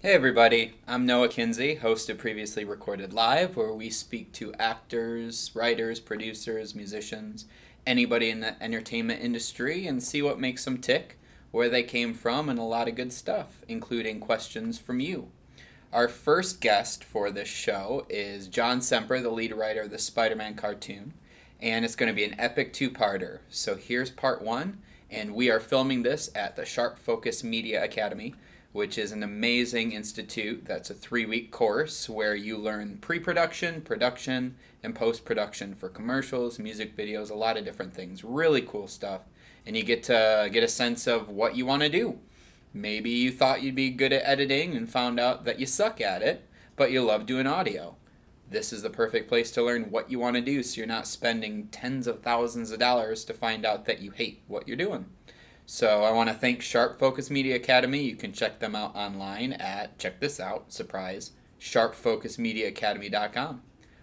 Hey everybody, I'm Noah Kinsey, host of Previously Recorded Live, where we speak to actors, writers, producers, musicians, anybody in the entertainment industry and see what makes them tick, where they came from, and a lot of good stuff, including questions from you. Our first guest for this show is John Semper, the lead writer of the Spider-Man cartoon, and it's going to be an epic two-parter. So here's part one, and we are filming this at the Sharp Focus Media Academy, which is an amazing institute that's a 3-week course where you learn pre-production, production, and post-production for commercials, music videos, a lot of different things. Really cool stuff. And you get to get a sense of what you want to do. Maybe you thought you'd be good at editing and found out that you suck at it, but you love doing audio. This is the perfect place to learn what you want to do so you're not spending tens of thousands of dollars to find out that you hate what you're doing. So I want to thank Sharp Focus Media Academy. You can check them out online at, check this out, surprise, sharpfocusmediaacademy.com.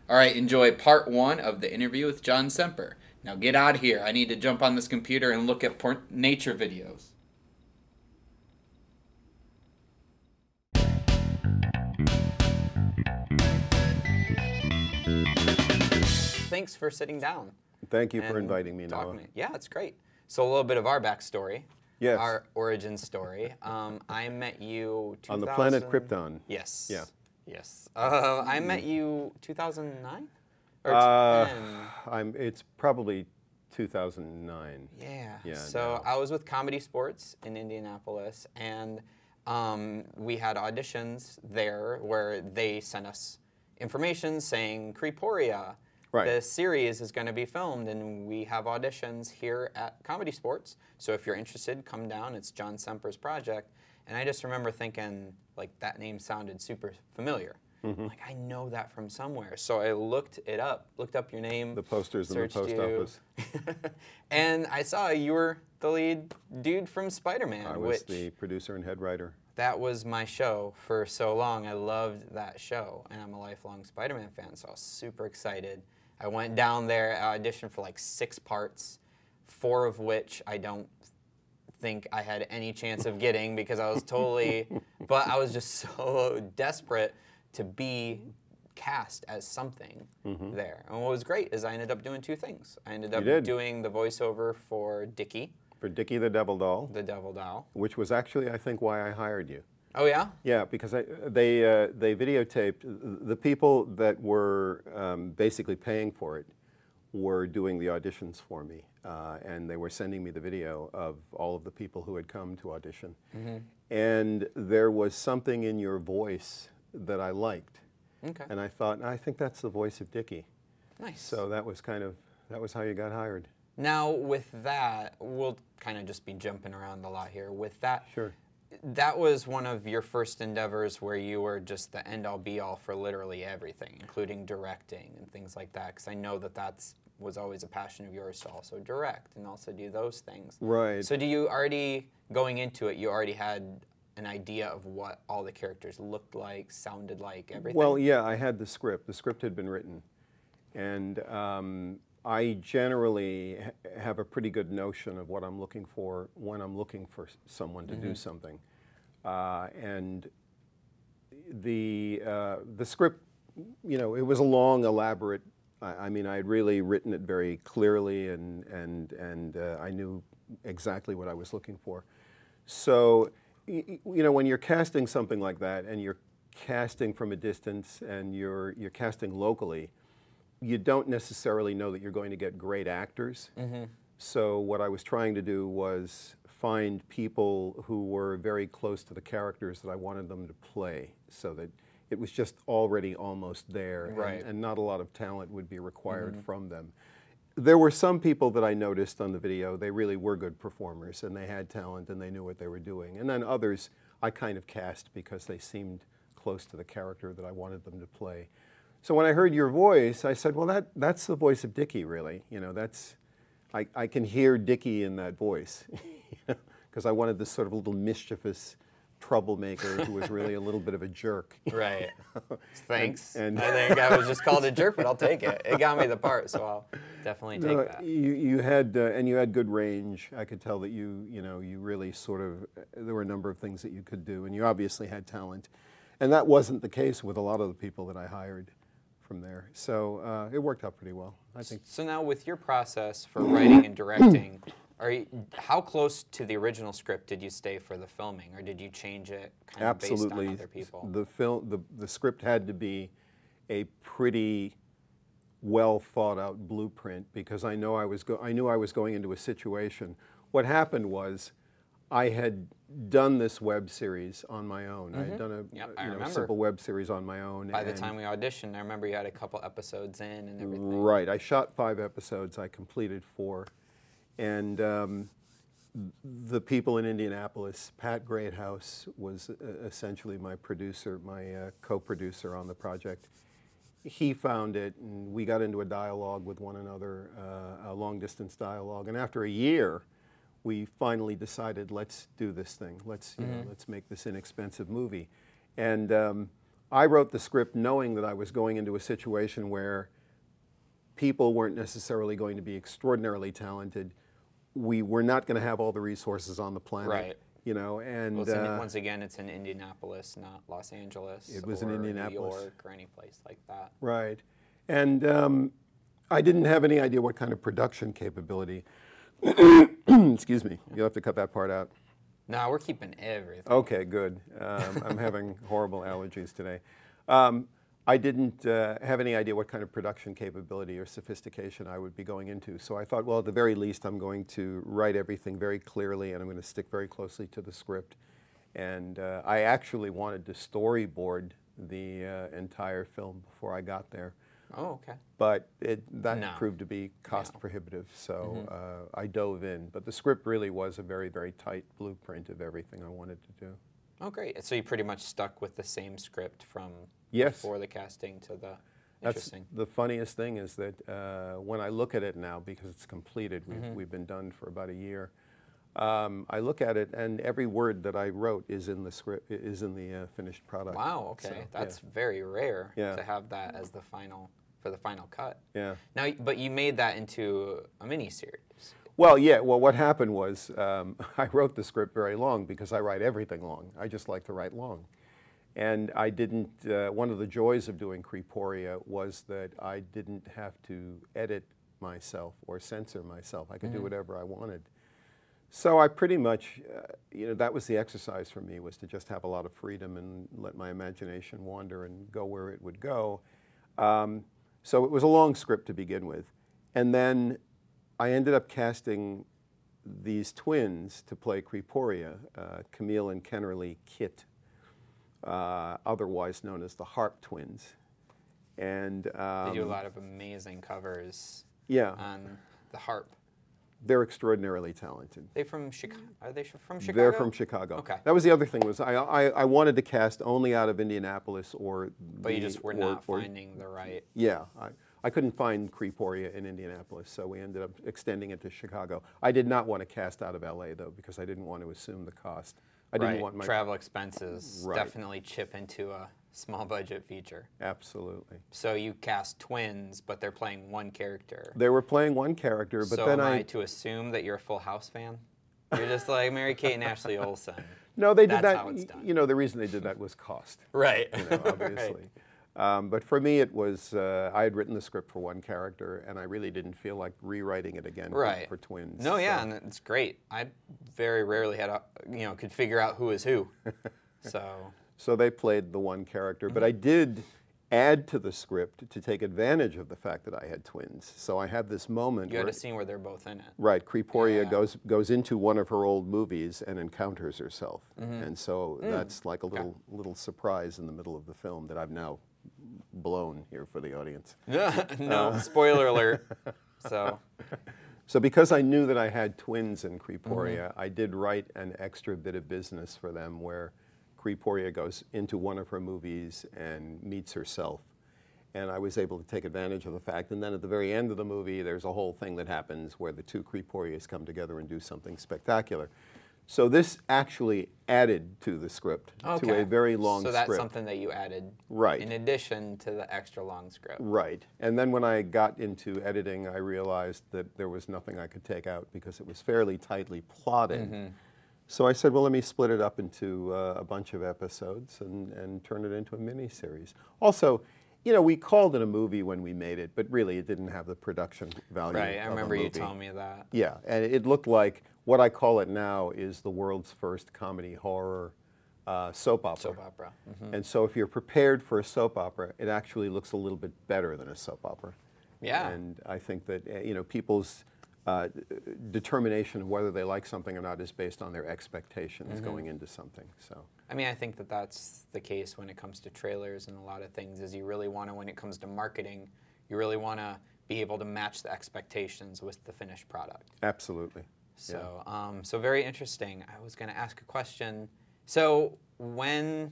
All right, enjoy part one of the interview with John Semper. Now get out of here. I need to jump on this computer and look at nature videos. Thanks for sitting down. Thank you for inviting me, Noah. Yeah, it's great. So a little bit of our backstory. Yes. Our origin story. I met you on the planet Krypton. Yes. Yeah. Yes. I met you 2009 or 10. It's probably 2009. Yeah. Yeah. So I was with Comedy Sports in Indianapolis, and we had auditions there where they sent us information saying Creeporia. Right. The series is going to be filmed, and we have auditions here at Comedy Sports. So if you're interested, come down. It's John Semper's project. And I just remember thinking, like, that name sounded super familiar. Like, I know that from somewhere. So I looked it up, looked up your name. The posters in the post office. And I saw you were the lead dude from Spider-Man. I was the producer and head writer. That was my show for so long. I loved that show, and I'm a lifelong Spider-Man fan, so I was super excited. I went down there, I auditioned for like 6 parts, 4 of which I don't think I had any chance of getting because I was totally, but I was just so desperate to be cast as something there. And what was great is I ended up doing 2 things. I ended up doing the voiceover for Dickie. For Dickie the Devil Doll. The Devil Doll. Which was actually, I think, why I hired you. Oh, yeah? Yeah, because they videotaped, the people that were basically paying for it were doing the auditions for me. And they were sending me the video of all of the people who had come to audition. And there was something in your voice that I liked. Okay. And I thought, I think that's the voice of Dickie. Nice. So that was how you got hired. Now, with that, we'll kind of just be jumping around a lot here. With that, Sure. That was one of your first endeavors where you were just the end-all be-all for literally everything, including directing and things like that, because I know that was always a passion of yours to also direct and also do those things. Right. So do you already, going into it, you already had an idea of what all the characters looked like, sounded like, everything? Well, yeah, I had the script. The script had been written. And I generally have a pretty good notion of what I'm looking for when I'm looking for someone to do something. And the script, you know, it was a long, elaborate, I mean, I had really written it very clearly, and I knew exactly what I was looking for. So, you know, when you're casting something like that, and you're casting from a distance, and you're casting locally, you don't necessarily know that you're going to get great actors. So what I was trying to do was find people who were very close to the characters that I wanted them to play, so that it was just already almost there, Right. and not a lot of talent would be required from them. There were some people that I noticed on the video, they really were good performers, and they had talent, and they knew what they were doing. And then others I kind of cast because they seemed close to the character that I wanted them to play. So when I heard your voice, I said, well, that's the voice of Dickie, really. You know, I can hear Dickie in that voice, because I wanted this sort of little mischievous, troublemaker who was really a little bit of a jerk. Right. Thanks. And I think I was just called a jerk, but I'll take it. It got me the part, so I'll definitely take that. You had and you had good range. I could tell that you really sort of, there were a number of things that you could do, and you obviously had talent. And that wasn't the case with a lot of the people that I hired from there. So it worked out pretty well, I think. So now with your process for writing and directing, how close to the original script did you stay for the filming, or did you change it kind of based on other people? The script had to be a pretty well thought out blueprint, because I knew I was going into a situation. What happened was, I had done this web series on my own. I had done a simple web series on my own. By the time we auditioned, I remember you had a couple episodes in and everything. Right. I shot 5 episodes. I completed 4. And the people in Indianapolis, Pat Greathouse was essentially my producer, my co-producer on the project. He found it, and we got into a dialogue with one another, a long-distance dialogue. And after a year, we finally decided, let's do this thing. Let's make this inexpensive movie. And I wrote the script knowing that I was going into a situation where people weren't necessarily going to be extraordinarily talented. We were not going to have all the resources on the planet. Right. And well, once again, it's in Indianapolis, not Los Angeles. It was in Indianapolis. New York or any place like that. Right. And I didn't have any idea what kind of production capability. Excuse me. You'll have to cut that part out. No, we're keeping everything. Okay, good. I'm having horrible allergies today. I didn't have any idea what kind of production capability or sophistication I would be going into. So I thought, well, at the very least, I'm going to write everything very clearly, and I'm going to stick very closely to the script. And I actually wanted to storyboard the entire film before I got there. Oh, okay. But that proved to be cost prohibitive, so I dove in. But the script really was a very, very tight blueprint of everything I wanted to do. Oh, great. So you pretty much stuck with the same script from before the casting to the... Interesting. The funniest thing is that when I look at it now, because it's completed, we've been done for about a year, I look at it, and every word that I wrote is in the script, is in the finished product. Wow, okay. So, that's very rare to have that as the final, for the final cut. Yeah. Now, but you made that into a mini-series. Well, yeah. Well, what happened was I wrote the script very long because I write everything long. I just like to write long. And I didn't, one of the joys of doing Creeporia was that I didn't have to edit myself or censor myself. I could do whatever I wanted. So I pretty much, that was the exercise for me, was to just have a lot of freedom and let my imagination wander and go where it would go. So it was a long script to begin with. And then I ended up casting these twins to play Creeporia, Camille and Kennerly Kit, otherwise known as the Harp Twins. And they do a lot of amazing covers on the harp. They're extraordinarily talented. They from Chicago? Are they from Chicago? They're from Chicago. Okay. That was the other thing, was I wanted to cast only out of Indianapolis or... But you just were not finding the right... Yeah. I couldn't find Creeporia in Indianapolis, so we ended up extending it to Chicago. I did not want to cast out of LA, though, because I didn't want to assume the cost. I didn't want my... Travel expenses definitely chip into a small budget feature. Absolutely. So you cast twins, but they're playing one character. They were playing one character, but then am I to assume that you're a Full House fan? You're just like Mary-Kate and Ashley Olsen. No, they did that. That's how it's done. The reason they did that was cost. Right. Obviously. Right. But for me, it was, I had written the script for one character, and I really didn't feel like rewriting it again for twins. No, yeah, and it's great. I very rarely had, could figure out who is who. So they played the one character, but I did add to the script to take advantage of the fact that I had twins. So I had this moment. You had a scene where they're both in it. Right. Creeporia goes into one of her old movies and encounters herself, and so that's like a little surprise in the middle of the film that I've now blown here for the audience. No, spoiler alert. So because I knew that I had twins in Creeporia, I did write an extra bit of business for them where Creeporia goes into one of her movies and meets herself. And I was able to take advantage of the fact. And then at the very end of the movie, there's a whole thing that happens where the two Creeporias come together and do something spectacular. So this actually added to the script, to a very long script. So script. that's something that you added Right. in addition to the extra long script. Right. And then when I got into editing, I realized that there was nothing I could take out because it was fairly tightly plotted. So I said, well, let me split it up into a bunch of episodes and turn it into a miniseries. Also, you know, we called it a movie when we made it, but really it didn't have the production value Right, I remember of a you movie. telling me that. Yeah, and it looked like, what I call it now is the world's first comedy horror soap opera. Soap opera. And so if you're prepared for a soap opera, it actually looks a little bit better than a soap opera. Yeah. And I think that, you know, people's determination of whether they like something or not is based on their expectations going into something. So I mean, I think that that's the case when it comes to trailers and a lot of things, is you really want to, when it comes to marketing, you really want to be able to match the expectations with the finished product. absolutely. So, so very interesting. I was going to ask a question. So when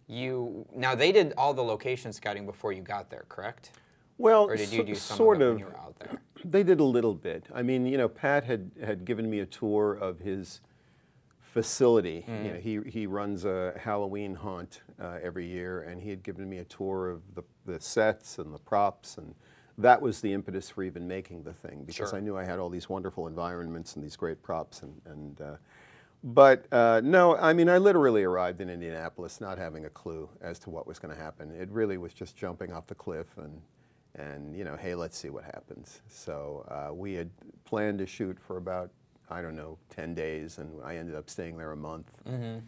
now they did all the location scouting before you got there, correct? Well, Or did you do some sort of it of. when you were out there? They did a little bit. I mean, you know, Pat had given me a tour of his facility. You know, he runs a Halloween haunt every year, and he had given me a tour of the sets and the props, and that was the impetus for even making the thing, because Sure. I knew I had all these wonderful environments and these great props. But no, I mean, I literally arrived in Indianapolis not having a clue as to what was going to happen. It really was just jumping off the cliff and you know, hey, let's see what happens. So we had planned to shoot for about, I don't know, 10 days, and I ended up staying there a month. And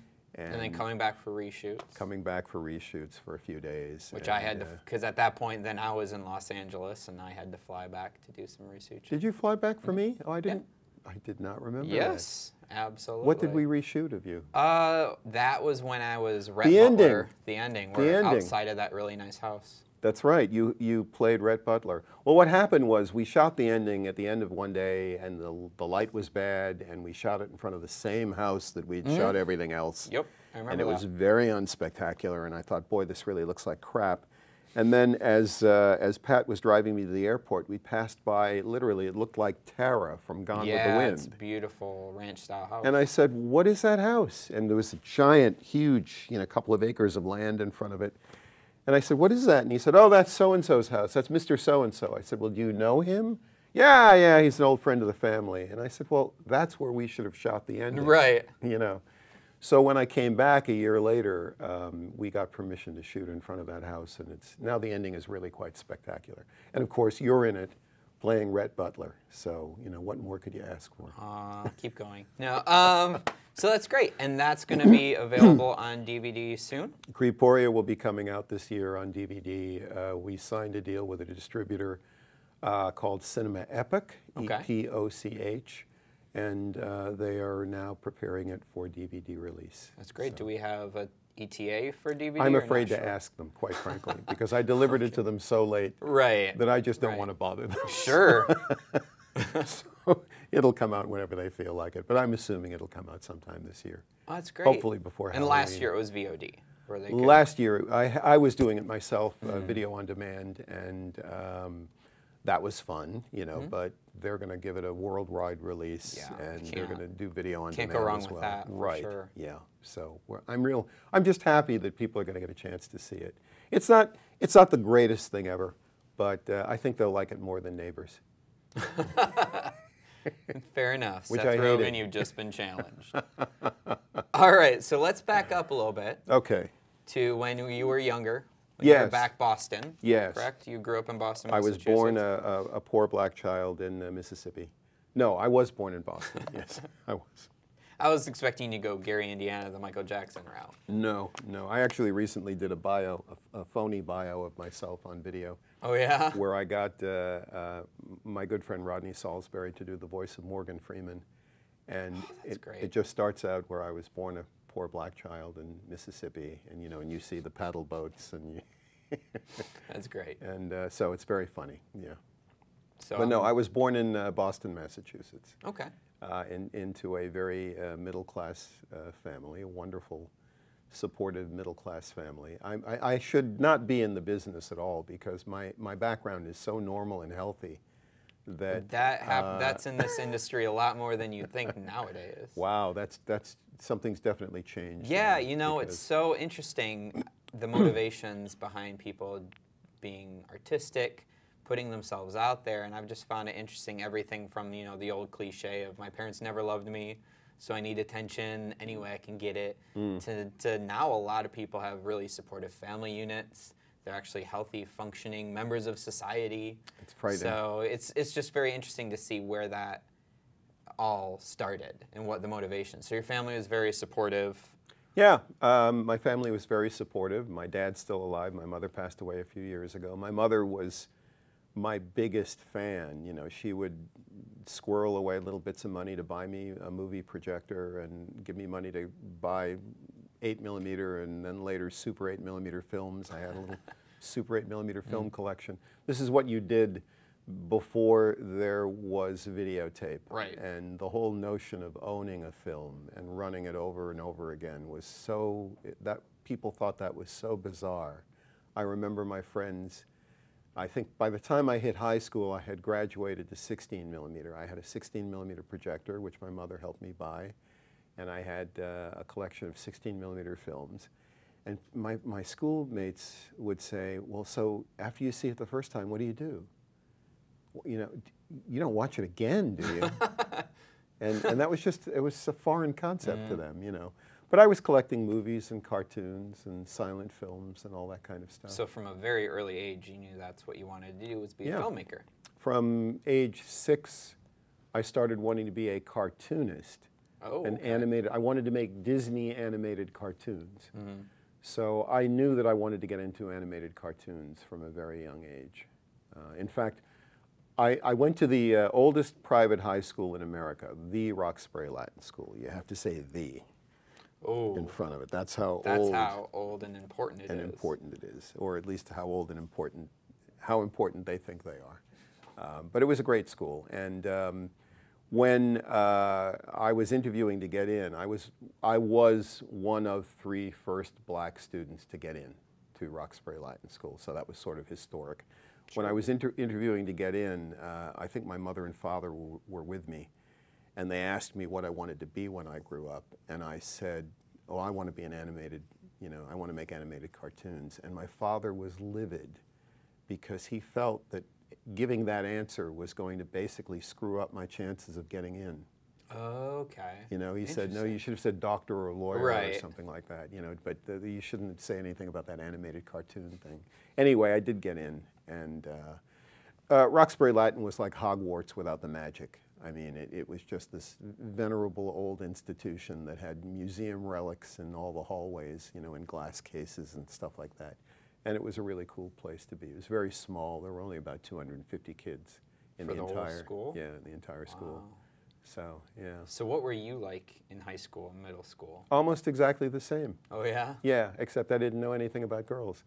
then coming back for reshoots. Coming back for reshoots for a few days. Which I had to, because at that point, then I was in Los Angeles, and I had to fly back to do some research. Did you fly back for me? Oh, I didn't. I did not remember that. Yes, absolutely. What did we reshoot of you? That was when I was Rhett The ending. Butler. The ending. We're ending. outside of that really nice house. That's right. You played Rhett Butler. Well, what happened was we shot the ending at the end of one day, and the light was bad, and we shot it in front of the same house that we'd shot everything else. Yep, I remember And it that. was very unspectacular, and I thought, boy, this really looks like crap. And then as Pat was driving me to the airport, we passed by, literally, it looked like Tara from Gone with the Yeah, Wind. it's a beautiful ranch-style house. And I said, what is that house? And there was a giant, huge, you know, couple of acres of land in front of it. And I said, what is that? And he said, oh, that's so-and-so's house. That's Mr. So-and-so. I said, well, do you know him? Yeah, he's an old friend of the family. And I said, well, that's where we should have shot the ending. Right. You know. So when I came back a year later, we got permission to shoot in front of that house, and now the ending is really quite spectacular. And of course, you're in it, playing Rhett Butler. So, you know, what more could you ask for? Keep going. No, so that's great, and that's going to be available on DVD soon? Creeporia will be coming out this year on DVD. We signed a deal with a distributor called Cinema Epoch, Okay. EPOCH, and they are now preparing it for DVD release. That's great. Do we have a ETA for DVD? I'm or afraid not to sure? ask them, quite frankly, because I delivered it to them so late Right. that I just don't Right. want to bother them. Sure. So it'll come out whenever they feel like it, but I'm assuming it'll come out sometime this year. Oh, that's great. Hopefully before And Halloween. last year it was VOD. Where they could- Last year, I was doing it myself, video on demand, and that was fun, you know, but they're going to give it a worldwide release, Yeah, and they're going to do video on can't demand go wrong as with well. that, for Right, sure. yeah. So I'm just happy that people are going to get a chance to see it. It's not the greatest thing ever, but I think they'll like it more than Neighbors. Fair enough. Which Seth I Rogen, hated. you've just been challenged. All right, so let's back up a little bit Okay. to when you were younger. When you were Yes. back Boston. Yes. Correct? You grew up in Boston, I was Massachusetts. born a poor black child in Mississippi. No, I was born in Boston. Yes, I was. I was expecting you to go Gary, Indiana, the Michael Jackson route. No. I actually recently did a phony bio of myself on video, Oh, yeah? where I got my good friend Rodney Salisbury to do the voice of Morgan Freeman. And great. it just starts out where I was born a poor black child in Mississippi, and you see the paddle boats, and That's great. so it's very funny, yeah. So, But no, I was born in Boston, Massachusetts. Okay. Into a very middle-class family, a wonderful, supportive middle-class family. I should not be in the business at all, because my background is so normal and healthy That's in this industry a lot more than you think nowadays. Wow, that's something's definitely changed. Yeah, you know, it's so interesting, the motivations behind people being artistic, putting themselves out there, and I've just found it interesting, everything from, you know, the old cliche of my parents never loved me, so I need attention any way I can get it, to now a lot of people have really supportive family units. They're actually healthy, functioning members of society. It's frightening. So it's just very interesting to see where that all started and what the motivation. So your family was very supportive. Yeah, my family was very supportive. My dad's still alive. My mother passed away a few years ago. My mother was my biggest fan. You know, she would squirrel away little bits of money to buy me a movie projector and give me money to buy 8mm and then later Super 8mm films. I had a little Super 8mm film collection. This is what you did before there was videotape. Right. And the whole notion of owning a film and running it over and over again was so, that people thought that was so bizarre. I remember my friends, I think by the time I hit high school, I had graduated to 16mm. I had a 16mm projector, which my mother helped me buy, and I had a collection of 16mm films. And my schoolmates would say, well, so after you see it the first time, what do you do? You know, you don't watch it again, do you? and that was just, it was a foreign concept to them, you know. But I was collecting movies and cartoons and silent films and all that kind of stuff. So from a very early age, you knew that's what you wanted to do, was be a filmmaker. From age 6, I started wanting to be a cartoonist. Oh, an animated. I wanted to make Disney animated cartoons. So I knew that I wanted to get into animated cartoons from a very young age. In fact, I went to the oldest private high school in America, the Roxbury Latin School. You have to say "the" in front of it. That's how old and important it is. Or at least how old and important, how important they think they are. But it was a great school, and when I was interviewing to get in, I was one of 3 first black students to get in to Roxbury Latin School, so that was sort of historic. When I was interviewing to get in, I think my mother and father were with me, and they asked me what I wanted to be when I grew up, and I said, oh, I want to be an animated, you know, I want to make animated cartoons. And my father was livid because he felt that giving that answer was going to basically screw up my chances of getting in. Okay. You know, he said, no, you should have said doctor or lawyer or something like that, you know, but you shouldn't say anything about that animated cartoon thing. Anyway, I did get in, and Roxbury Latin was like Hogwarts without the magic. I mean, it was just this venerable old institution that had museum relics in all the hallways, you know, in glass cases and stuff like that. And it was a really cool place to be. It was very small. There were only about 250 kids in the entire whole school? Yeah, in the entire school. So, yeah. So what were you like in high school and middle school? Almost exactly the same. Oh, yeah? Yeah, except I didn't know anything about girls.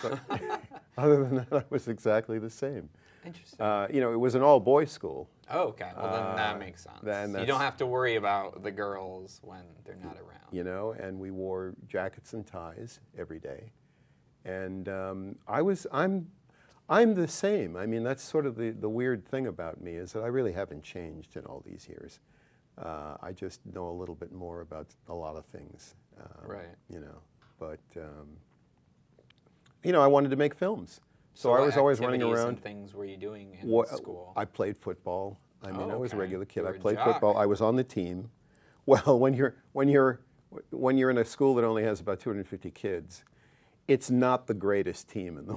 But other than that, I was exactly the same. Interesting. You know, it was an all-boys school. Oh, okay. Well, then that makes sense. You don't have to worry about the girls when they're not around. You know, and we wore jackets and ties every day. And I'm the same. I mean, that's sort of the weird thing about me, is that I really haven't changed in all these years. I just know a little bit more about a lot of things. You know, but you know, I wanted to make films, so I was always running around. And things were you doing in school? I played football. I mean, I was a regular kid. I played football. I was on the team. Well, when you're in a school that only has about 250 kids, it's not the greatest team in the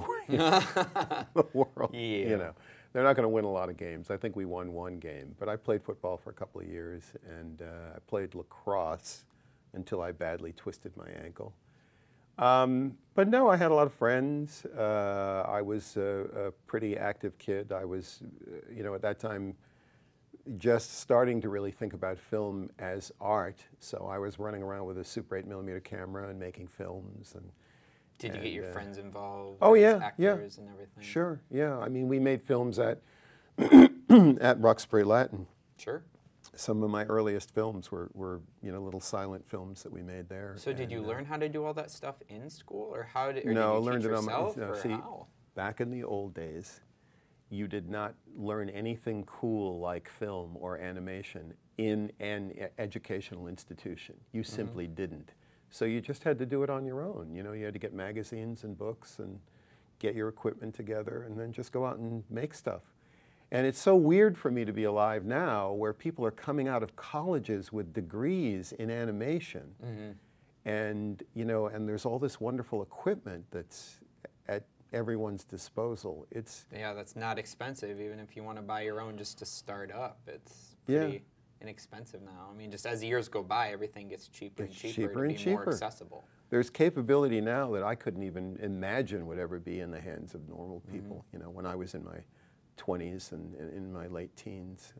world. You know, they're not going to win a lot of games. I think we won 1 game, but I played football for a couple of years, and I played lacrosse until I badly twisted my ankle. But no, I had a lot of friends. I was a pretty active kid. I was, you know, at that time, just starting to really think about film as art. So I was running around with a Super 8mm camera and making films. And did you get your friends involved? Oh, yeah, actors and everything? Sure, yeah. I mean, we made films at at Roxbury Latin. Sure. Some of my earliest films were you know, little silent films that we made there. So did you learn how to do all that stuff in school, or how did? Or no, did you learned teach it on my yourself, no, or see, how? back in the old days, you did not learn anything cool like film or animation in an educational institution. You simply didn't. So you just had to do it on your own. You know, you had to get magazines and books and get your equipment together and then just go out and make stuff. And it's so weird for me to be alive now where people are coming out of colleges with degrees in animation. And, you know, and there's all this wonderful equipment that's at everyone's disposal. It's yeah, that's not expensive. Even if you want to buy your own just to start up, it's pretty inexpensive now. I mean, just as years go by, everything gets cheaper and cheaper to be more accessible. There's capability now that I couldn't even imagine would ever be in the hands of normal people. You know, when I was in my 20s and in my late teens.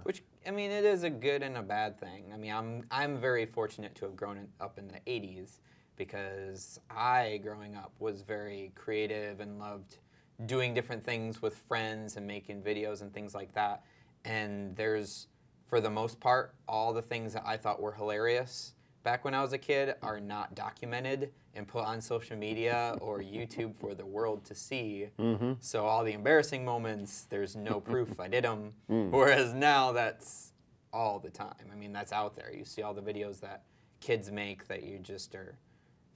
Which, I mean, it is a good and a bad thing. I mean, I'm very fortunate to have grown up in the 80s because I, growing up, was very creative and loved doing different things with friends and making videos and things like that. And there's, for the most part, all the things that I thought were hilarious back when I was a kid are not documented and put on social media or YouTube for the world to see. So all the embarrassing moments, there's no proof I did them. Whereas now that's all the time. I mean, that's out there. You see all the videos that kids make that you just are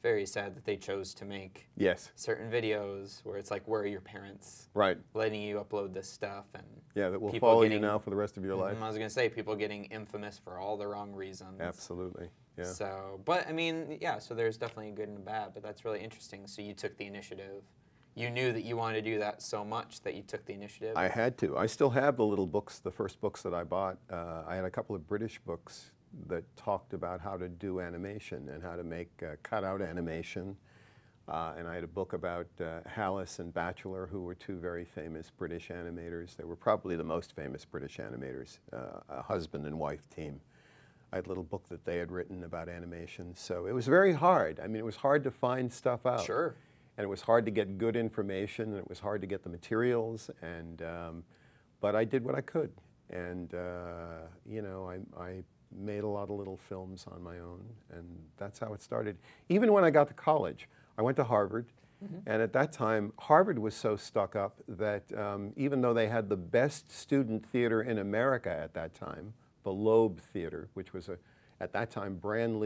very sad that they chose to make certain videos where it's like, where are your parents letting you upload this stuff? And that will follow you now for the rest of your life. I was going to say, people getting infamous for all the wrong reasons. Absolutely. Yeah. So, but I mean, yeah, so there's definitely a good and a bad, but that's really interesting. So you took the initiative. You knew that you wanted to do that so much that you took the initiative. I had to. I still have the little books, the first books that I bought. I had a couple of British books that talked about how to do animation and how to make cutout animation. And I had a book about Hallis and Batchelor, who were two very famous British animators. They were probably the most famous British animators, a husband and wife team. I had a little book that they had written about animation. So it was very hard. I mean, it was hard to find stuff out. Sure. And it was hard to get good information, and it was hard to get the materials. And but I did what I could. And, you know, I made a lot of little films on my own, and that's how it started. Even when I got to college, I went to Harvard. And at that time, Harvard was so stuck up that even though they had the best student theater in America at that time, the Loeb Theater, which was at that time brand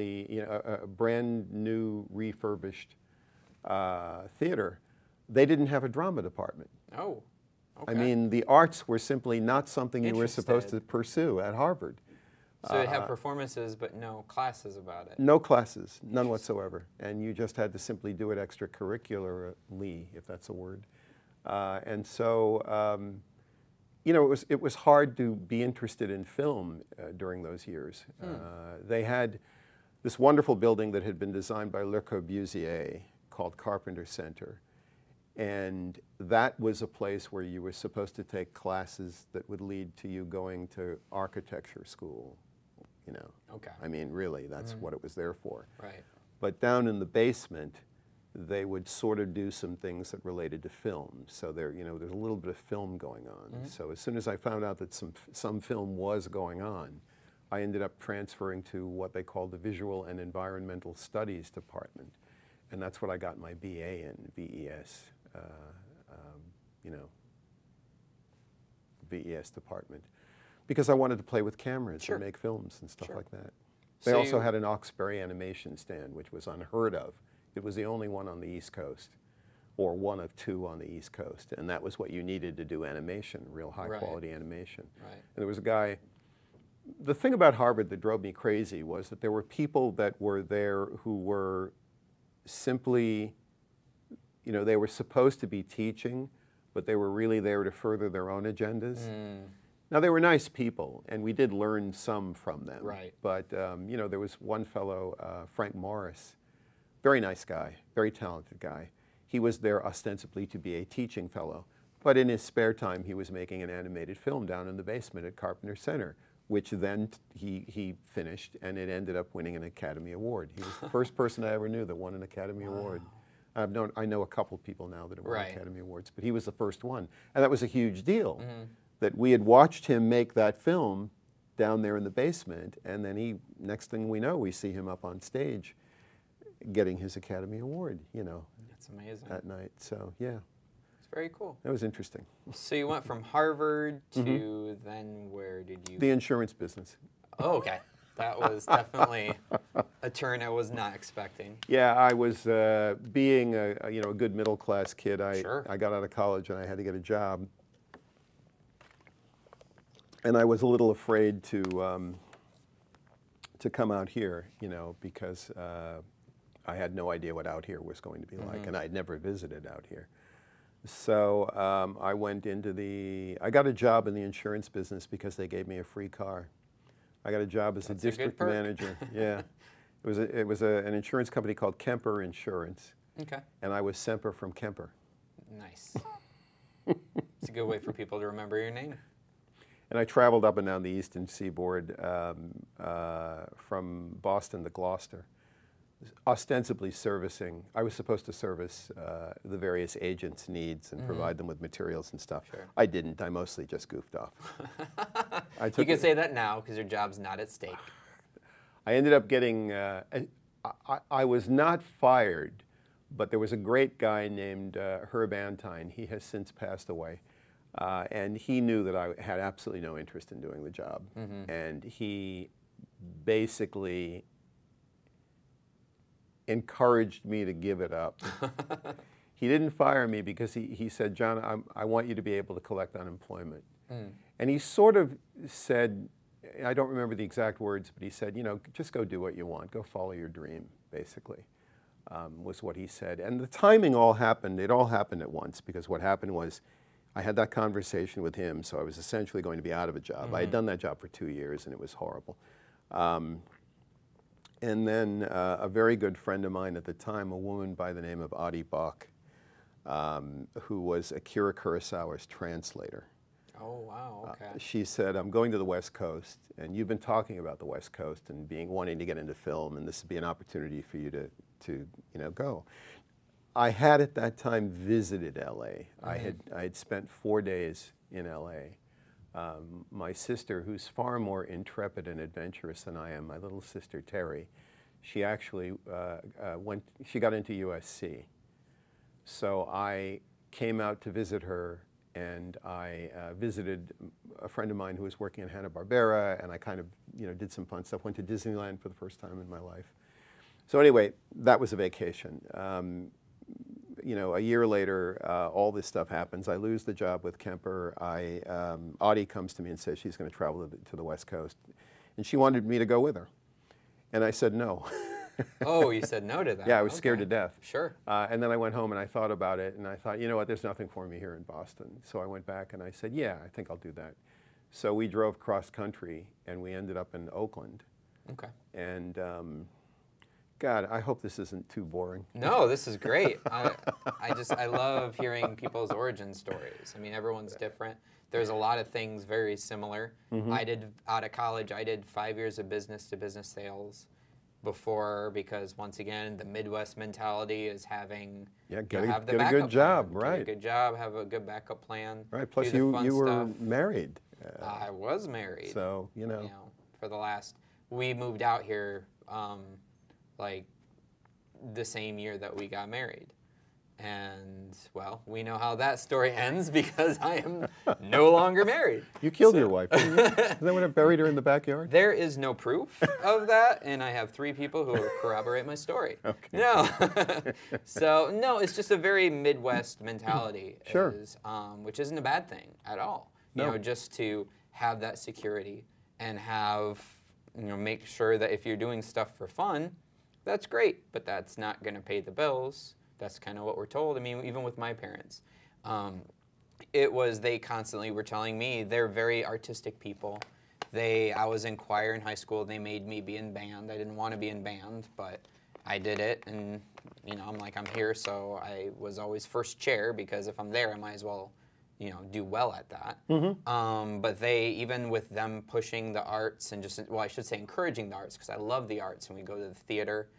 new refurbished theater, they didn't have a drama department. Oh, okay. I mean, the arts were simply not something you were supposed to pursue at Harvard. So they have performances, but no classes about it. No classes, none whatsoever. And you just had to simply do it extracurricularly, if that's a word. And so, you know, it was hard to be interested in film during those years. They had this wonderful building that had been designed by Le Corbusier called Carpenter Center. And that was a place where you were supposed to take classes that would lead to you going to architecture school, you know. Okay. I mean, really, that's what it was there for. Right. But down in the basement, they would sort of do some things that related to film. So there, you know, there's a little bit of film going on. So as soon as I found out that some film was going on, I ended up transferring to what they called the Visual and Environmental Studies Department. And that's what I got my BA in, VES, you know, VES department. Because I wanted to play with cameras and make films and stuff like that. They also had an Oxbury animation stand, which was unheard of. It was the only one on the East Coast, or one of two on the East Coast. And that was what you needed to do animation, real high-quality animation. And there was a guy, the thing about Harvard that drove me crazy was that there were people that were there who were simply, you know, they were supposed to be teaching, but they were really there to further their own agendas. Now, they were nice people, and we did learn some from them. But, you know, there was one fellow, Frank Morris, very nice guy, very talented guy. He was there ostensibly to be a teaching fellow, but in his spare time, he was making an animated film down in the basement at Carpenter Center, which then he finished, and it ended up winning an Academy Award. He was the first person I ever knew that won an Academy Award. I know a couple people now that have won Academy Awards, but he was the first one. And that was a huge deal, that we had watched him make that film down there in the basement, and then next thing we know, we see him up on stage getting his Academy Award, you know. That's amazing. That night, so yeah. very cool. That was interesting. So you went from Harvard to then where did you? The insurance business. Oh, okay. That was definitely a turn I was not expecting. Yeah, I was being a good middle class kid. I got out of college and I had to get a job, and I was a little afraid to come out here, because I had no idea what out here was going to be like, and I'd never visited out here. So I went into I got a job in the insurance business because they gave me a free car. I got a job as a district manager. Yeah, it was an insurance company called Kemper Insurance. Okay. And I was Semper from Kemper. Nice. It's a good way for people to remember your name. And I traveled up and down the eastern seaboard from Boston to Gloucester, ostensibly servicing. I was supposed to service the various agents' needs and provide them with materials and stuff. Sure. I didn't. I mostly just goofed off. You can say that now because your job's not at stake. I ended up getting, I was not fired, but there was a great guy named Herb Antine. He has since passed away. And he knew that I had absolutely no interest in doing the job. And he basically encouraged me to give it up. He didn't fire me because he said, John, I want you to be able to collect unemployment. And he sort of said, I don't remember the exact words, but he said, just go do what you want. Go follow your dream, basically, was what he said. And the timing all happened. It all happened at once, because what happened was I had that conversation with him, so I was essentially going to be out of a job. I had done that job for 2 years, and it was horrible. And then a very good friend of mine at the time, a woman by the name of Adi Bach, who was Akira Kurosawa's translator. Oh, wow, okay. She said, I'm going to the West Coast, and you've been talking about the West Coast and wanting to get into film, and this would be an opportunity for you to go. I had at that time visited LA. I had spent 4 days in LA. My sister, who's far more intrepid and adventurous than I am, my little sister Terry, she actually she got into USC. So I came out to visit her, and I visited a friend of mine who was working at Hanna-Barbera, and I kind of did some fun stuff. Went to Disneyland for the first time in my life. So anyway, that was a vacation. A year later, all this stuff happens. I lose the job with Kemper. Audie comes to me and says she's going to travel to the West Coast, and she wanted me to go with her, and I said no. Oh, you said no to that. Yeah, I was scared to death. Sure. And then I went home and I thought about it, and I thought, you know what, there's nothing for me here in Boston. So I went back and I said, yeah, I think I'll do that. So we drove cross country, and we ended up in Oakland. Okay. And God, I hope this isn't too boring. No, this is great. I love hearing people's origin stories. I mean, everyone's different. There's a lot of things very similar. Out of college, I did 5 years of business-to-business sales before, because once again, the Midwest mentality is having get a good job, right? Get a good job, have a good backup plan. Right. Plus, you were married. I was married. So for the last, we moved out here like the same year that we got married. And, well, we know how that story ends, because I am no longer married. You killed your wife, didn't you? Isn't that when I buried her in the backyard? There is no proof of that, and I have 3 people who corroborate my story. Okay. No. So, no, it's just a very Midwest mentality. Sure. Which isn't a bad thing at all. No. Just to have that security and have, make sure that if you're doing stuff for fun, that's great, but that's not going to pay the bills. That's kind of what we're told. I mean, even with my parents, they constantly were telling me they're very artistic people. I was in choir in high school. They made me be in band. I didn't want to be in band, but I did it, and I'm like, I'm here, so I was always first chair, because if I'm there, I might as well, do well at that. But even with them pushing the arts and I should say encouraging the arts, because I love the arts, and we go to the theater.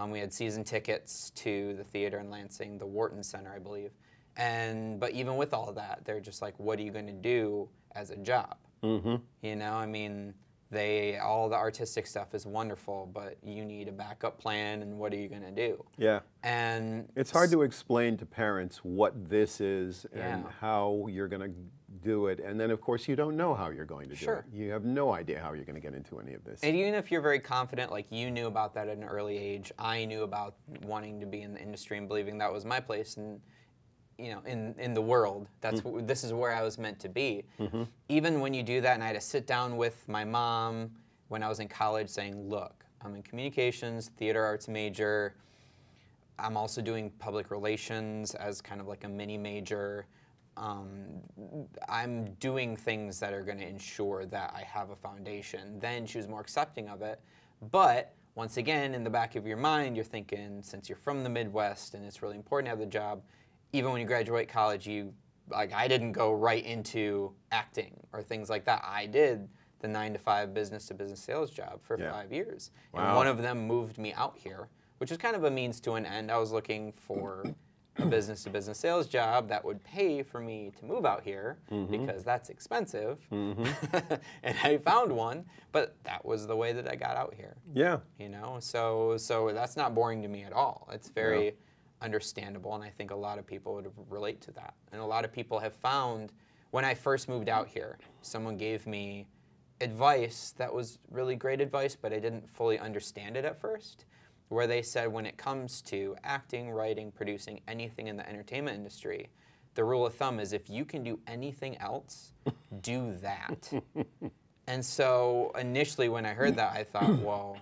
We had season tickets to the theater in Lansing, the Wharton Center, I believe. But even with all of that, they're just like, what are you going to do as a job? I mean, all the artistic stuff is wonderful, but you need a backup plan, and what are you going to do? Yeah. And it's hard to explain to parents what this is and Yeah. how you're going to do it. And then, of course, you don't know how you're going to do Sure. it. You have no idea how you're going to get into any of this. And even if you're very confident, like you knew about that at an early age, I knew about wanting to be in the industry and believing that was my place and in the world. This is where I was meant to be. Mm-hmm. Even when you do that, and I had to sit down with my mom when I was in college saying, look, I'm in communications, theater arts major. I'm also doing public relations as kind of like a mini major. I'm doing things that are going to ensure that I have a foundation. Then she was more accepting of it. But once again, in the back of your mind, you're thinking, since you're from the Midwest and it's really important to have the job, even when you graduate college, I didn't go right into acting or things like that. I did the 9-to-5 business-to-business sales job for 5 years. Wow. And one of them moved me out here, which is kind of a means to an end. I was looking for a business-to-business sales job that would pay for me to move out here because that's expensive. And I found one, but that was the way that I got out here. Yeah. So that's not boring to me at all. It's very understandable, and I think a lot of people would relate to that. And a lot of people have found, when I first moved out here, someone gave me advice that was really great advice, but I didn't fully understand it at first, where they said when it comes to acting, writing, producing, anything in the entertainment industry, the rule of thumb is if you can do anything else, do that. And so initially when I heard that, I thought, well,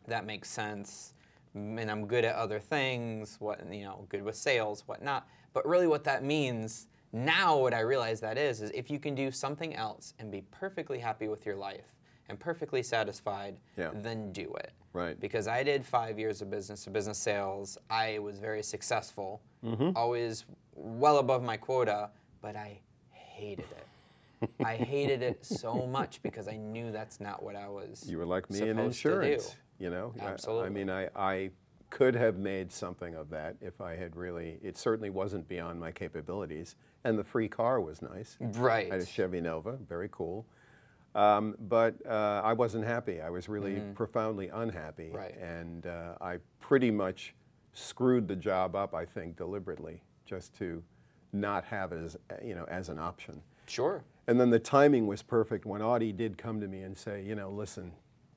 that makes sense. And I'm good at other things, good with sales, whatnot. But really what that means, now what I realize that is if you can do something else and be perfectly happy with your life and perfectly satisfied, then do it. Right. Because I did 5 years of business-to-business sales. I was very successful, always well above my quota, but I hated it. I hated it so much because I knew that's not what I was You were like me in supposed to do. insurance. Absolutely. I mean, I could have made something of that if I had really, it certainly wasn't beyond my capabilities. And the free car was nice. Right. I had a Chevy Nova, very cool. But I wasn't happy. I was really profoundly unhappy. Right. And I pretty much screwed the job up, I think, deliberately, just to not have it as an option. Sure. And then the timing was perfect when Audie did come to me and say, listen,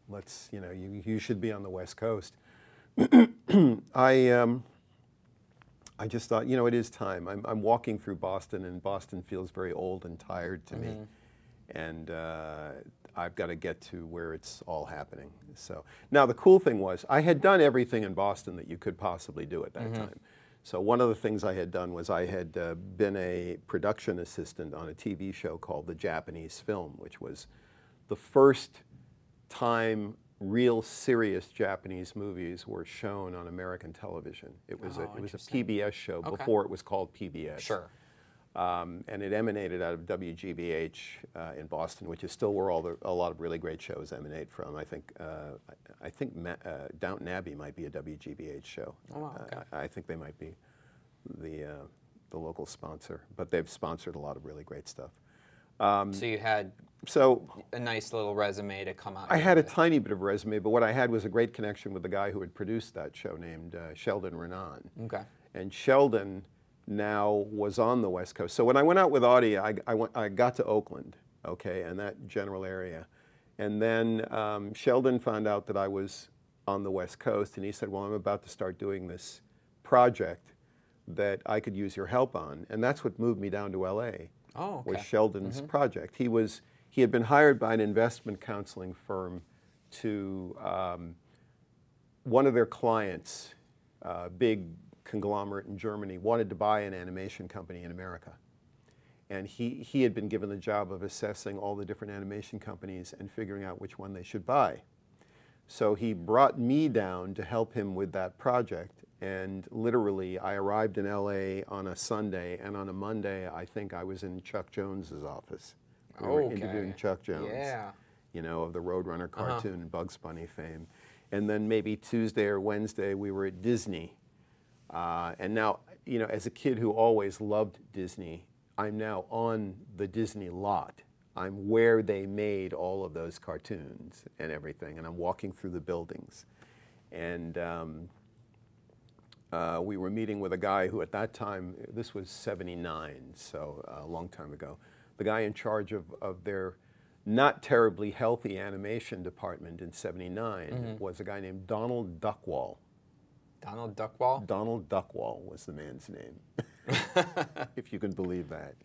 you should be on the West Coast. I just thought, it is time. I'm walking through Boston, and Boston feels very old and tired to me. And I've got to get to where it's all happening. So now the cool thing was I had done everything in Boston that you could possibly do at that time. So one of the things I had done was I had been a production assistant on a TV show called The Japanese Film, which was the first time real serious Japanese movies were shown on American television. It was a PBS show before it was called PBS. Sure. And it emanated out of WGBH in Boston, which is still where a lot of really great shows emanate from. I think Downton Abbey might be a WGBH show. Oh, wow, okay. I think they might be the local sponsor, but they've sponsored a lot of really great stuff. So you had a nice little resume to come out. I had a tiny bit of resume, but what I had was a great connection with the guy who had produced that show named Sheldon Renan. Okay. And Sheldon now was on the West Coast. So when I went out with Audie, I got to Oakland, okay, and that general area. And then Sheldon found out that I was on the West Coast, and he said, well, I'm about to start doing this project that I could use your help on. And that's what moved me down to LA. Oh, okay. Was Sheldon's project. He had been hired by an investment counseling firm to, one of their clients, big conglomerate in Germany, wanted to buy an animation company in America. And he had been given the job of assessing all the different animation companies and figuring out which one they should buy. So he brought me down to help him with that project. And literally, I arrived in LA on a Sunday, and on a Monday, I think I was in Chuck Jones's office. We were interviewing Chuck Jones, of the Roadrunner cartoon and Bugs Bunny fame. And then maybe Tuesday or Wednesday, we were at Disney. And now, as a kid who always loved Disney, I'm now on the Disney lot. I'm where they made all of those cartoons and everything, and I'm walking through the buildings. And we were meeting with a guy who at that time, this was '79, so a long time ago, the guy in charge of their not terribly healthy animation department in '79 was a guy named Donald Duckwall. Donald Duckwall? Donald Duckwall was the man's name, if you can believe that.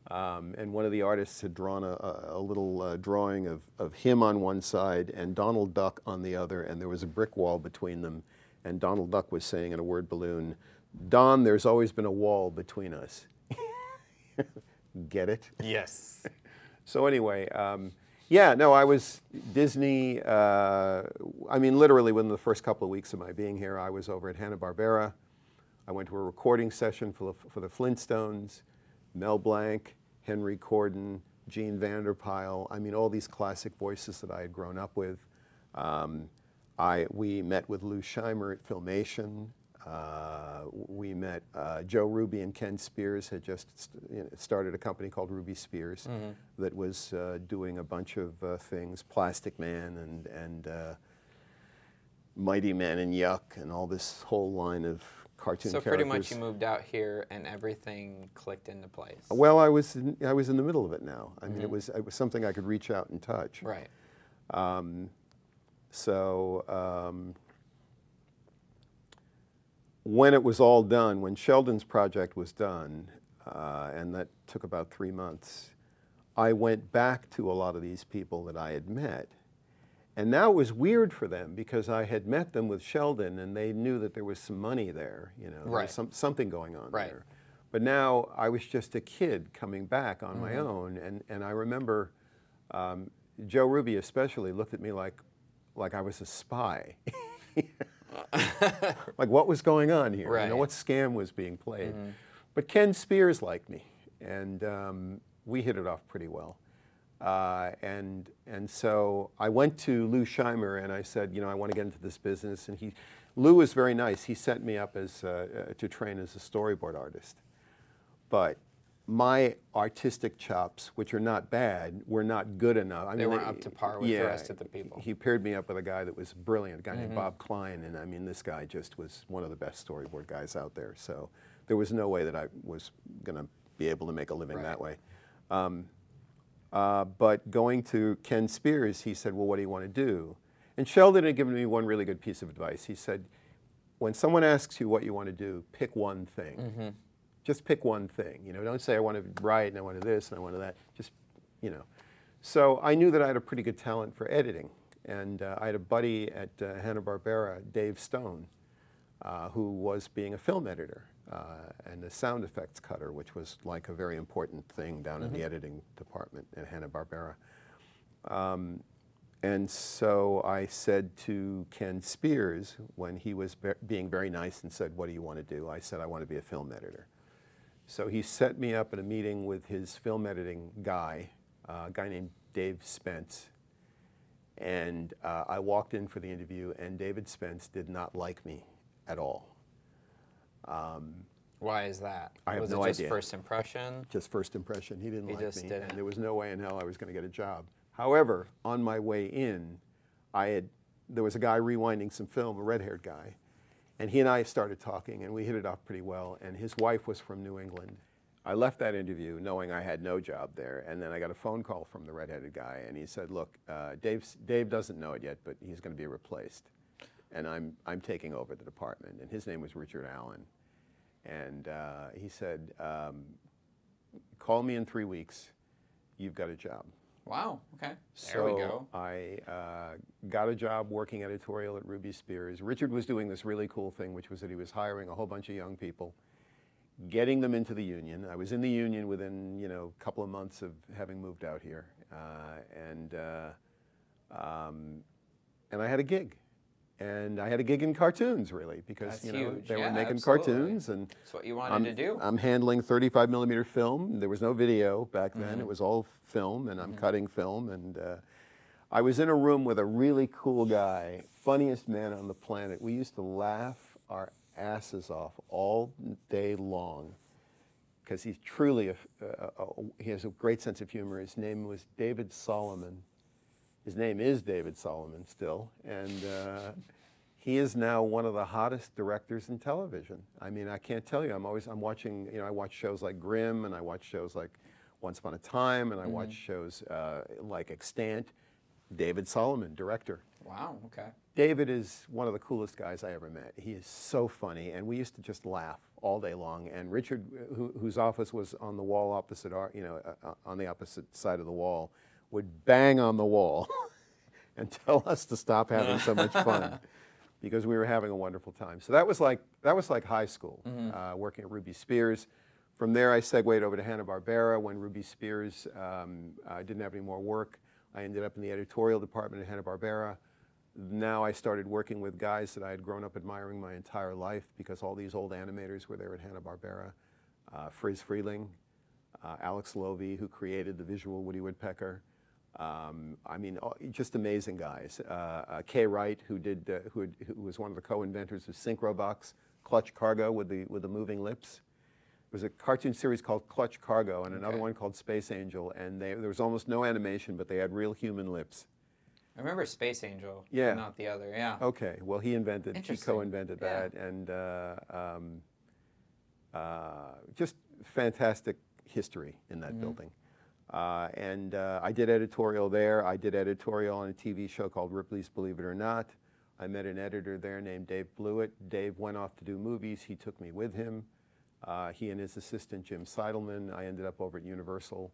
And one of the artists had drawn a little drawing of him on one side and Donald Duck on the other, and there was a brick wall between them, and Donald Duck was saying in a word balloon, "Don, there's always been a wall between us." Get it? Yes. So anyway, yeah, no, I was Disney, I mean, literally within the first couple of weeks of my being here, I was over at Hanna-Barbera. I went to a recording session for the Flintstones, Mel Blanc, Henry Corden, Gene Vanderpyle, I mean, all these classic voices that I had grown up with. We met with Lou Scheimer at Filmation. We met Joe Ruby and Ken Spears had just started a company called Ruby Spears that was doing a bunch of things, Plastic Man and Mighty Man and Yuck and all this whole line of cartoon characters. So pretty much you moved out here and everything clicked into place. Well, I was in the middle of it now. I mean, it was something I could reach out and touch. Right. When it was all done, when Sheldon's project was done, and that took about 3 months, I went back to a lot of these people that I had met. And now it was weird for them because I had met them with Sheldon and they knew that there was some money there, you know, right. there was something going on right. there. But now I was just a kid coming back on my own, and I remember Joe Ruby especially looked at me like I was a spy. Like what was going on here? Right. You know, what scam was being played? But Ken Spears liked me, and we hit it off pretty well. And so I went to Lou Scheimer and I said, you know, I want to get into this business. And Lou was very nice. He set me up as to train as a storyboard artist. But my artistic chops, which are not bad, were not good enough. I they mean, weren't up to par with the rest of the people. He paired me up with a guy that was brilliant, a guy named Bob Klein, and I mean, this guy just was one of the best storyboard guys out there. So there was no way that I was going to be able to make a living that way. But going to Ken Spears, he said, well, what do you want to do? And Sheldon had given me one really good piece of advice. He said, when someone asks you what you want to do, pick one thing. Just pick one thing. You know, don't say I want to write and I want to this and I want to that. Just, you know. So I knew that I had a pretty good talent for editing. And I had a buddy at Hanna-Barbera, Dave Stone, who was being a film editor and a sound effects cutter, which was like a very important thing down in the editing department at Hanna-Barbera. And so I said to Ken Spears, when he was being very nice and said, what do you want to do? I said, I want to be a film editor. So he set me up in a meeting with his film editing guy, a guy named Dave Spence. And I walked in for the interview, and David Spence did not like me at all. Why is that? I have no idea. Was it just idea. first impression? Just first impression. He didn't like me. Didn't. And there was no way in hell I was going to get a job. However, on my way in, there was a guy rewinding some film, a red-haired guy, and he and I started talking, and we hit it off pretty well, and his wife was from New England. I left that interview knowing I had no job there, and then I got a phone call from the red-headed guy, and he said, look, Dave doesn't know it yet, but he's going to be replaced, and I'm taking over the department, and his name was Richard Allen. And he said, call me in 3 weeks, you've got a job. Wow, okay, there we go. So I got a job working editorial at Ruby Spears. Richard was doing this really cool thing, which was that he was hiring a whole bunch of young people, getting them into the union. I was in the union within, you know, a couple of months of having moved out here. And I had a gig. And I had a gig in cartoons, really, because That's you know huge. they were making absolutely. cartoons, and that's what you wanted to do. I'm handling 35mm film. There was no video back then; it was all film, and I'm cutting film. And I was in a room with a really cool guy, funniest man on the planet. We used to laugh our asses off all day long. because he's truly, he has a great sense of humor. His name was David Solomon. His name is David Solomon still, and he is now one of the hottest directors in television. I mean, I can't tell you, I'm watching, I watch shows like Grimm, and I watch shows like Once Upon a Time, and I watch shows like Extant. David Solomon, director. Wow, okay. David is one of the coolest guys I ever met. He is so funny, and we used to just laugh all day long. And Richard, whose office was on the wall opposite our, on the opposite side of the wall, would bang on the wall and tell us to stop having so much fun because we were having a wonderful time. So that was like high school, working at Ruby Spears. From there, I segued over to Hanna-Barbera when Ruby Spears didn't have any more work. I ended up in the editorial department at Hanna-Barbera. Now I started working with guys that I had grown up admiring my entire life because all these old animators were there at Hanna-Barbera. Friz Freleng, Alex Lovey, who created the visual Woody Woodpecker. I mean, just amazing guys. Kay Wright, who was one of the co-inventors of Synchrobox, Clutch Cargo with the moving lips. There was a cartoon series called Clutch Cargo and another one called Space Angel, and there was almost no animation, but they had real human lips. I remember Space Angel, yeah. Not the other, yeah. Okay, well he co-invented that, and just fantastic history in that building. I did editorial there. I did editorial on a TV show called Ripley's Believe It or Not. I met an editor there named Dave Blewett. Dave went off to do movies. He took me with him. He and his assistant, Jim Seidelman. I ended up over at Universal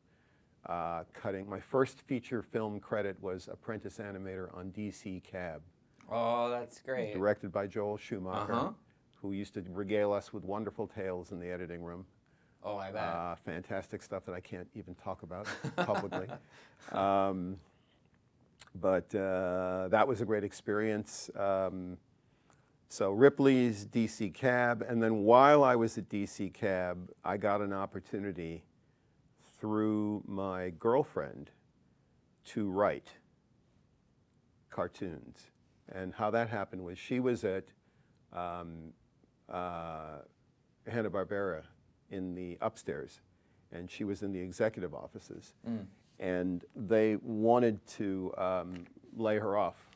cutting. My first feature film credit was Apprentice Animator on DC Cab. Oh, that's great. Directed by Joel Schumacher, who used to regale us with wonderful tales in the editing room. Oh, I bet. Fantastic stuff that I can't even talk about publicly. But that was a great experience. So Ripley's, DC Cab, and then while I was at DC Cab, I got an opportunity through my girlfriend to write cartoons. And how that happened was she was at Hanna-Barbera in the upstairs, and she was in the executive offices. And they wanted to lay her off.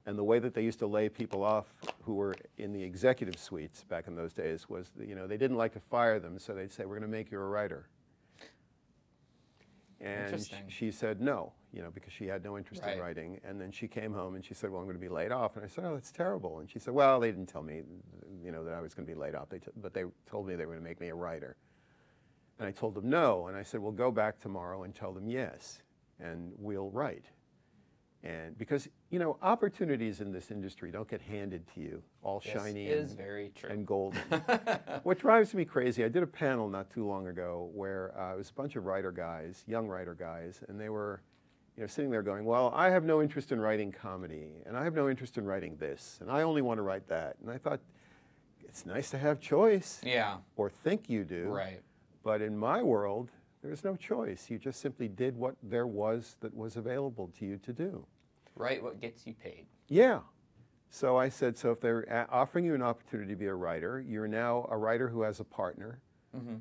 And the way that they used to lay people off who were in the executive suites back in those days was, they didn't like to fire them, so they'd say, we're going to make you a writer. And she said no, because she had no interest in writing. And then she came home and she said, well, I'm going to be laid off. And I said, oh, that's terrible. And she said, well, they didn't tell me, that I was going to be laid off, but they told me they were going to make me a writer. And I told them no. And I said, well, go back tomorrow and tell them yes, and we'll write. And because, opportunities in this industry don't get handed to you all shiny and golden. What drives me crazy, I did a panel not too long ago where it was a bunch of writer guys, young writer guys, and they were sitting there going, well, I have no interest in writing comedy, and I have no interest in writing this, and I only want to write that. And I thought, it's nice to have choice. Yeah. Or think you do. Right. But in my world, there's no choice. You just simply did what there was that was available to you to do. Write what gets you paid. Yeah. So I said, so if they're offering you an opportunity to be a writer, you're now a writer who has a partner,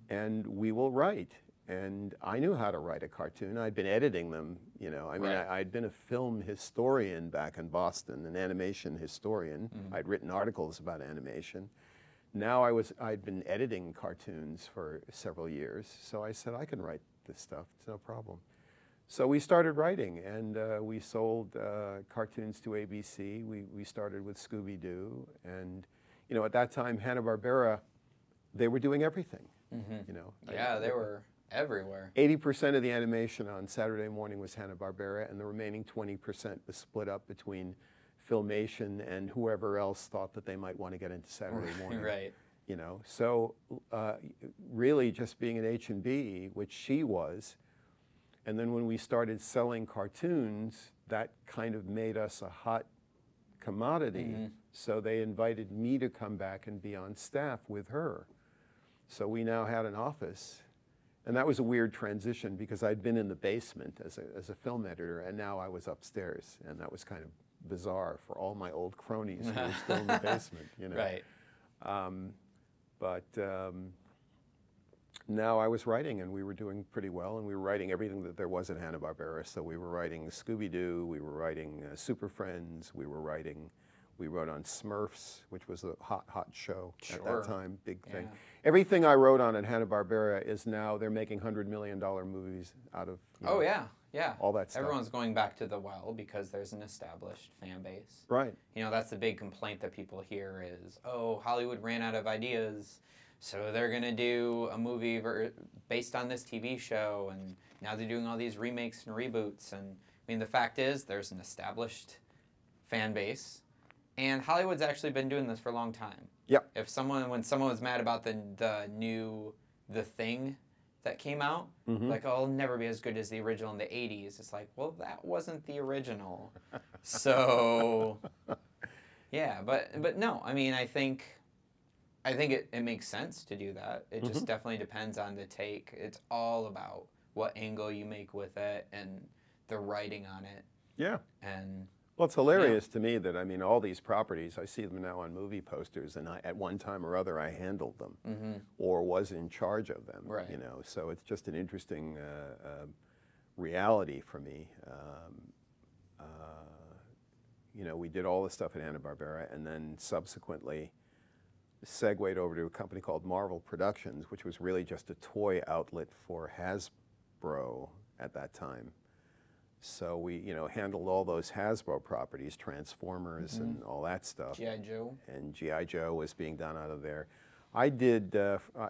and we will write. And I knew how to write a cartoon. I'd been editing them, I'd been a film historian back in Boston, an animation historian. I'd written articles about animation. Now I'd been editing cartoons for several years, so I said, I can write this stuff, it's no problem. So we started writing, and we sold cartoons to ABC. We started with Scooby-Doo, and at that time, Hanna-Barbera, they were doing everything. Yeah, they were everywhere. 80% of the animation on Saturday morning was Hanna-Barbera, and the remaining 20% was split up between Filmation and whoever else thought that they might want to get into Saturday morning. Right. So really just being an H&B, which she was, and then when we started selling cartoons, that kind of made us a hot commodity. So they invited me to come back and be on staff with her. So we now had an office. And that was a weird transition because I'd been in the basement as a film editor, and now I was upstairs. And that was kind of bizarre for all my old cronies who were still in the basement, Right. now I was writing, and we were doing pretty well, and we were writing everything that there was at Hanna-Barbera. So we were writing Scooby-Doo, we were writing Super Friends, we wrote on Smurfs, which was a hot show at that time, big thing. Everything I wrote on at Hanna-Barbera is now, they're making $100 million movies out of, Oh yeah, yeah. all that stuff. Everyone's going back to the well because there's an established fan base. Right. You know, that's the big complaint that people hear is, oh, Hollywood ran out of ideas, so they're going to do a movie based on this TV show, and now they're doing all these remakes and reboots. And I mean, the fact is, there's an established fan base, and Hollywood's actually been doing this for a long time. Yep. When someone was mad about the new The Thing that came out, like, oh, it'll never be as good as the original in the 80s. It's like, well, that wasn't the original. So, yeah, but no, I mean, I think it makes sense to do that. It just definitely depends on the take. It's all about what angle you make with it and the writing on it. Yeah. And well, it's hilarious to me that, I mean, all these properties, I see them now on movie posters, and at one time or other, I handled them or was in charge of them. Right. You know, so it's just an interesting reality for me. You know, we did all this stuff at Hanna-Barbera, and then subsequently segued over to a company called Marvel Productions, which was really just a toy outlet for Hasbro at that time. So we, you know, handled all those Hasbro properties, Transformers and all that stuff. G.I. Joe. And G.I. Joe was being done out of there. I did,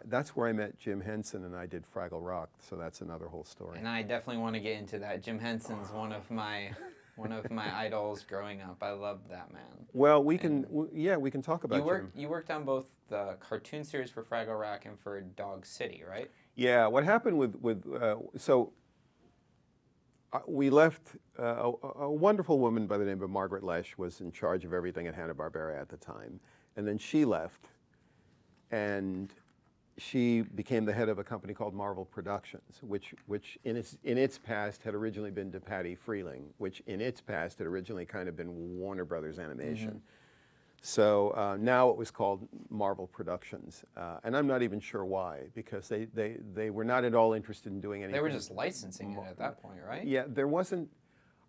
that's where I met Jim Henson, and I did Fraggle Rock, so that's another whole story. And I definitely want to get into that. Jim Henson's one of my idols growing up. I loved that man. Well, we can talk about Jim. You worked on both the cartoon series for Fraggle Rock and for Dog City, right? Yeah, what happened we left, a wonderful woman by the name of Margaret Lesh was in charge of everything at Hanna-Barbera at the time. And then she left, and she became the head of a company called Marvel Productions, which in its past had originally been to Patty Freeling, which in its past had originally kind of been Warner Brothers Animation. So now it was called Marvel Productions, and I'm not even sure why, because they were not at all interested in doing anything. They were just licensing it at that point, right? Yeah, there wasn't,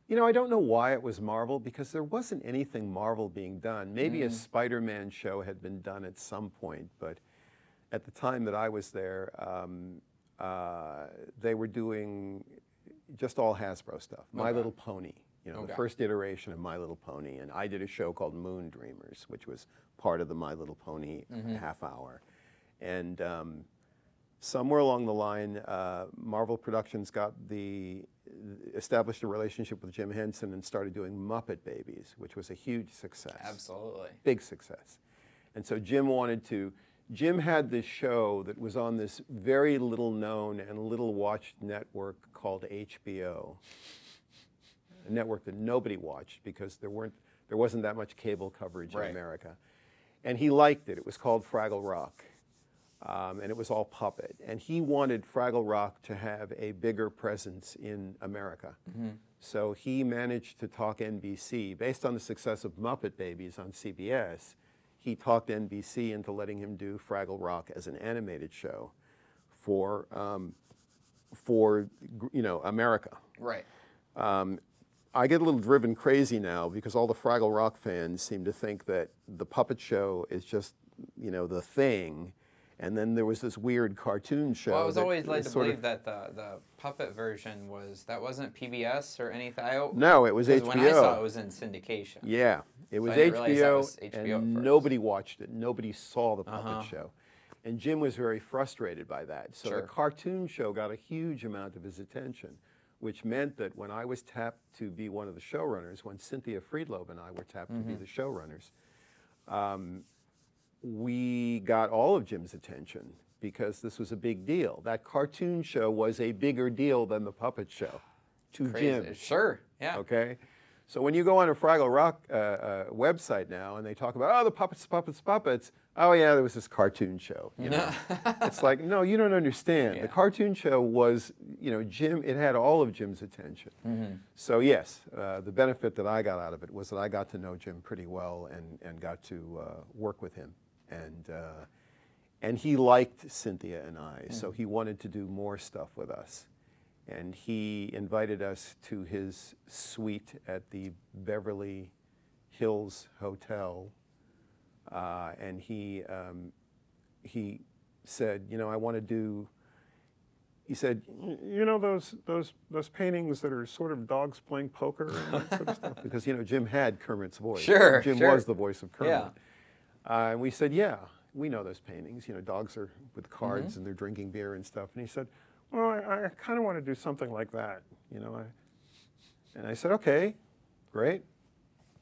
you know, I don't know why it was Marvel, because there wasn't anything Marvel being done. Maybe a Spider-Man show had been done at some point, but at the time that I was there, they were doing just all Hasbro stuff. My Little Pony. You know, the first iteration of My Little Pony, and I did a show called Moon Dreamers, which was part of the My Little Pony half hour. And somewhere along the line, Marvel Productions established a relationship with Jim Henson and started doing Muppet Babies, which was a huge success. Absolutely. Big success. And so Jim had this show that was on this very little known and little watched network called HBO. A network that nobody watched because there wasn't that much cable coverage in America. And he liked it. It was called Fraggle Rock. And it was all puppet. And he wanted Fraggle Rock to have a bigger presence in America. So he managed to talk NBC. Based on the success of Muppet Babies on CBS, he talked NBC into letting him do Fraggle Rock as an animated show for you know, America. Right. I get a little driven crazy now because all the Fraggle Rock fans seem to think that the puppet show is just, you know, the thing. And then there was this weird cartoon show. Well, I was always led to believe that the puppet version wasn't PBS or anything. No, it was HBO. When I saw it was in syndication. Yeah, it was HBO, and nobody watched it. Nobody saw the puppet show. And Jim was very frustrated by that. So the cartoon show got a huge amount of his attention, which meant that when I was tapped to be one of the showrunners, when Cynthia Friedloeb and I were tapped to be the showrunners, we got all of Jim's attention because this was a big deal. That cartoon show was a bigger deal than the puppet show to Jim. Sure, yeah. Okay? So when you go on a Fraggle Rock website now and they talk about, oh, the puppets, oh yeah, there was this cartoon show. You know? It's like, no, you don't understand. Yeah. The cartoon show was, you know, Jim, it had all of Jim's attention. So yes, the benefit that I got out of it was that I got to know Jim pretty well and got to work with him. And he liked Cynthia and I, so he wanted to do more stuff with us. And he invited us to his suite at the Beverly Hills Hotel. And he said, you know, I want to do, he said, you know those paintings that are sort of dogs playing poker and that sort of stuff? Because, you know, Jim had Kermit's voice. Sure, Jim sure. was the voice of Kermit. Yeah. And we said, yeah, we know those paintings. You know, dogs are with cards and they're drinking beer and stuff. And he said, well, I kind of want to do something like that, you know. And I said, okay, great.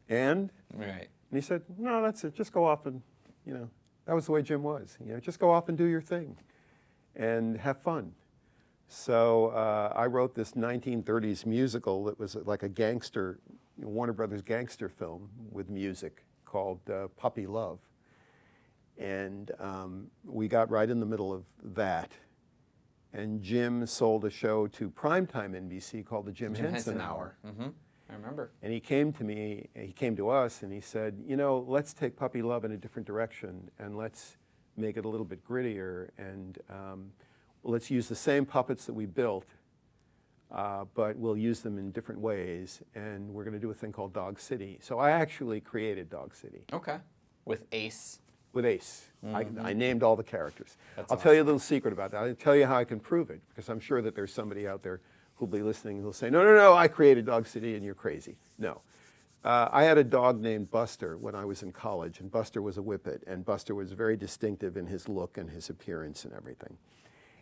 And? Right. And he said, no, that's it. Just go off and, you know, that was the way Jim was. You know, just go off and do your thing and have fun. So I wrote this 1930s musical that was like a gangster, Warner Brothers gangster film with music called Puppy Love. And we got right in the middle of that. And Jim sold a show to primetime NBC called the Jim Henson Hour. I remember. And he came to me, he came to us, and he said, you know, let's take Puppy Love in a different direction, and let's make it a little bit grittier, and let's use the same puppets that we built, but we'll use them in different ways, and we're going to do a thing called Dog City. So I actually created Dog City. Okay. With Ace. With Ace. I named all the characters. That's I'll tell you a little secret about that. I'll tell you how I can prove it, because I'm sure that there's somebody out there who'll be listening who'll say, no, no, no, I created Dog City and you're crazy. No. I had a dog named Buster when I was in college, and Buster was a whippet, and Buster was very distinctive in his look and his appearance and everything.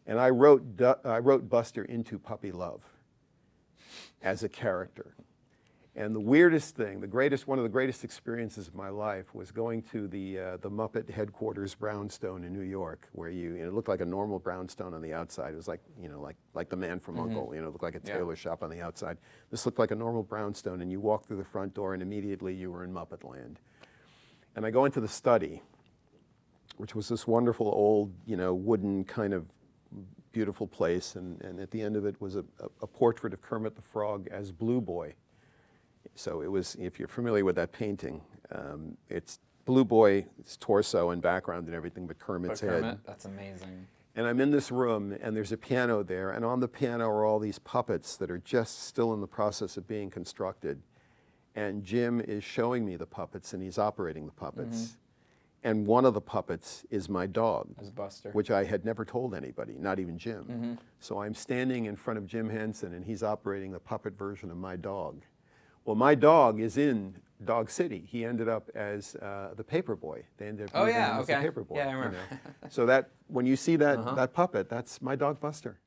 And I wrote Buster into Puppy Love as a character. And the weirdest thing, one of the greatest experiences of my life was going to the Muppet headquarters brownstone in New York, where it looked like a normal brownstone on the outside. It was like, you know, like the Man from U.N.C.L.E., you know, it looked like a tailor shop on the outside. This looked like a normal brownstone, and you walk through the front door, and immediately you were in Muppet Land. And I go into the study, which was this wonderful old, you know, wooden kind of beautiful place, and at the end of it was a portrait of Kermit the Frog as Blue Boy. So it was, if you're familiar with that painting, it's Blue Boy's torso and background and everything, but Kermit's head. That's amazing. And I'm in this room, and there's a piano there, and on the piano are all these puppets that are just still in the process of being constructed. And Jim is showing me the puppets, and he's operating the puppets. And one of the puppets is my dog, As Buster. which I had never told anybody, not even Jim. So I'm standing in front of Jim Henson, and he's operating the puppet version of my dog. Well, my dog is in Dog City. He ended up as the paper boy. They ended up using him as the paper boy. Yeah, I remember. You know? So that when you see that puppet, that's my dog Buster.